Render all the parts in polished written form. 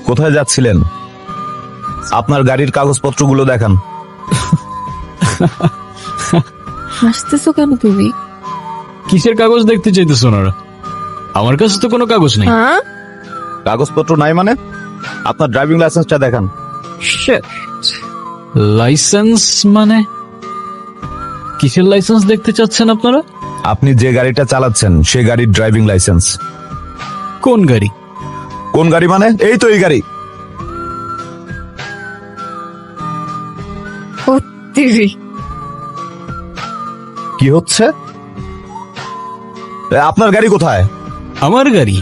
কোথায় যাচ্ছিলেন? আপনার গাড়ির কাগজপত্রগুলো দেখান। হাসতেছো কেন তুমি? কিসের কাগজ দেখতে চাইতেছো ওনারা? আমার কাছে তো কোনো কাগজ নেই। হ্যাঁ, কাগজপত্র নাই মানে? আপনার ড্রাইভিং লাইসেন্সটা দেখান। লাইসেন্স মানে? কিসের লাইসেন্স দেখতে চাচ্ছেন আপনারা? আপনি যে গাড়িটা চালাচ্ছেন সে গাড়ির ড্রাইভিং লাইসেন্স। কোন গাড়ি? কোন গাড়ি মানে? এই তো এই গাড়ি। ও দিদি, কি হচ্ছে? আপনার গাড়ি কোথায়? আমার গাড়ি?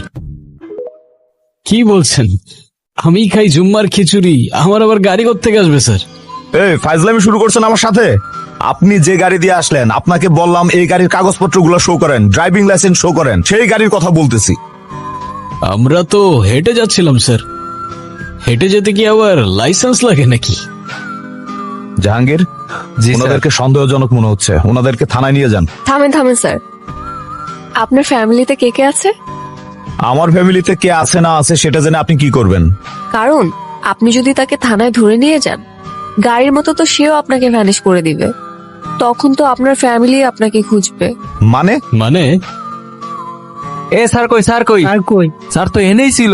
কি বলছেন? আমি খাই জুম্মার খিচুড়ি, আমার আবার গাড়ি কোত্থেকে আসবে স্যার? এই ফাইজলামি শুরু করছেন আমার সাথে? আপনি যে গাড়ি দিয়ে আসলেন, আপনাকে বললাম এই গাড়ির কাগজপত্রগুলো শো করেন, ড্রাইভিং লাইসেন্স শো করেন, সেই গাড়ির কথা বলতেছি। আমরা তো হেঁটে যাচ্ছিলাম স্যার। হেঁটে যেতে কি আবার লাইসেন্স লাগে নাকি? জাহাঙ্গীর, ওনাদেরকে সন্দেহজনক মনে হচ্ছে, ওনাদেরকে থানায় নিয়ে যান। থামেন থামেন স্যার। আপনার ফ্যামিলিতে কে কে আছে? আমার ফ্যামিলিতে কে আছে না আছে সেটা জেনে আপনি কি করবেন? কারণ আপনি যদি তাকে থানায় ধরে নিয়ে যান, গাড়ির মতো তো সেও আপনাকে ভ্যানিশ করে দিবে। তখন তো আপনার ফ্যামিলি আপনাকে খুঁজবে। মানে? মানে এ স্যার কই, স্যার কই, স্যার তো এনেই ছিল।